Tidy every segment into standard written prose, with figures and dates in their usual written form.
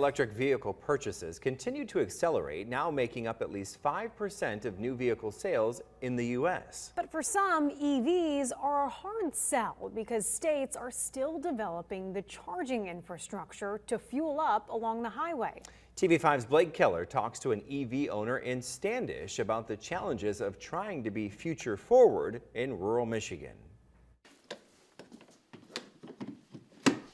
Electric vehicle purchases continue to accelerate, now making up at least 5% of new vehicle sales in the U.S. But for some, EVs are a hard sell because states are still developing the charging infrastructure to fuel up along the highway. TV5's Blake Keller talks to an EV owner in Standish about the challenges of trying to be future forward in rural Michigan.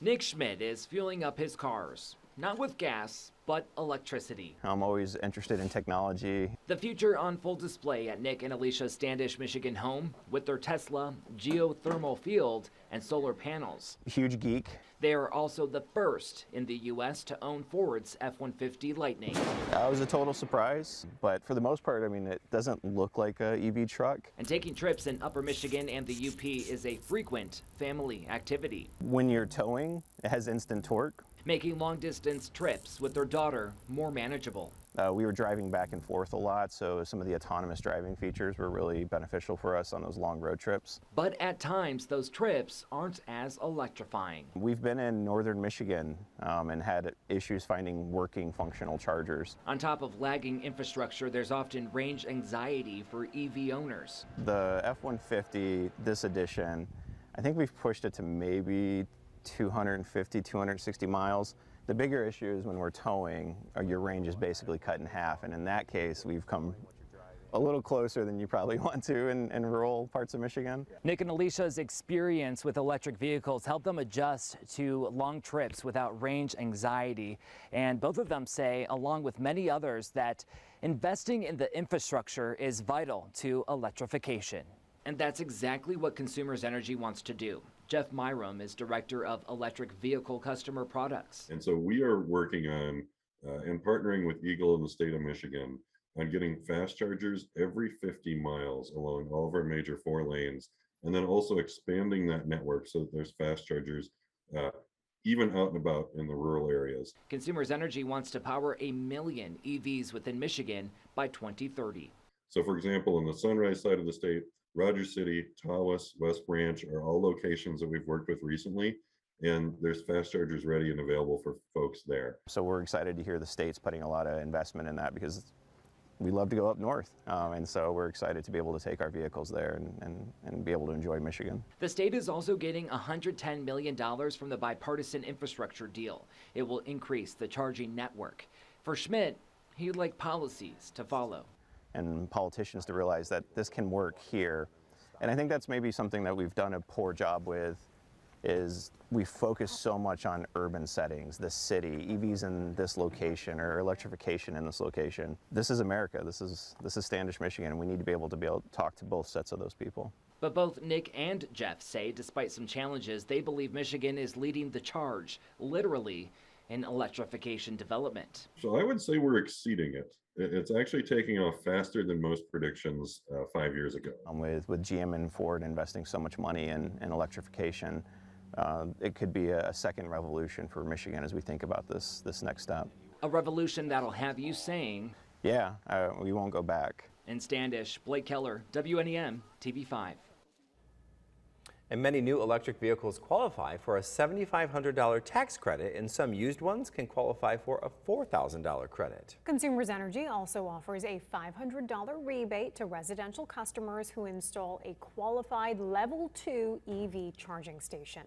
Nick Schmidt is fueling up his cars. Not with gas, but electricity. I'm always interested in technology. The future on full display at Nick and Alicia's Standish, Michigan home with their Tesla, geothermal field, and solar panels. Huge geek. They are also the first in the U.S. to own Ford's F-150 Lightning. That was a total surprise, but for the most part, I mean, it doesn't look like a EV truck. And taking trips in Upper Michigan and the UP is a frequent family activity. When you're towing, it has instant torque. Making long-distance trips with their daughter more manageable. We were driving back and forth a lot, so some of the autonomous driving features were really beneficial for us on those long road trips. But at times, those trips aren't as electrifying. We've been in northern Michigan and had issues finding working functional chargers. On top of lagging infrastructure, there's often range anxiety for EV owners. The F-150, this edition, I think we've pushed it to maybe 250, 260 miles. The bigger issue is when we're towing, your range is basically cut in half, and in that case, we've come a little closer than you probably want to in rural parts of Michigan. Nick and Alicia's experience with electric vehicles helped them adjust to long trips without range anxiety, and both of them say, along with many others, that investing in the infrastructure is vital to electrification. And that's exactly what Consumers Energy wants to do. Jeff Myram is Director of Electric Vehicle Customer Products. And so we are working on and partnering with Eagle in the state of Michigan on getting fast chargers every 50 miles along all of our major 4 lanes, and then also expanding that network so that there's fast chargers even out and about in the rural areas. Consumers Energy wants to power 1 million EVs within Michigan by 2030. So for example, on the Sunrise side of the state, Rogers City, Tawas, West Branch are all locations that we've worked with recently, and there's fast chargers ready and available for folks there. So we're excited to hear the state's putting a lot of investment in that because we love to go up north, and so we're excited to be able to take our vehicles there and be able to enjoy Michigan. The state is also getting $110 million from the bipartisan infrastructure deal. It will increase the charging network. For Schmidt, he'd like policies to follow. And politicians to realize that this can work here. And I think that's maybe something that we've done a poor job with, is we focus so much on urban settings, the city, EVs in this location or electrification in this location. This is America, this is Standish, Michigan, and we need to be able to talk to both sets of those people. But both Nick and Jeff say, despite some challenges, they believe Michigan is leading the charge, literally, in electrification development. So I would say we're exceeding it. It's actually taking off faster than most predictions 5 years ago. With GM and Ford investing so much money in electrification, it could be a second revolution for Michigan as we think about this next step. A revolution that'll have you saying, yeah, we won't go back. In Standish, Blake Keller, WNEM, TV5. And many new electric vehicles qualify for a $7,500 tax credit, and some used ones can qualify for a $4,000 credit. Consumers Energy also offers a $500 rebate to residential customers who install a qualified Level 2 EV charging station.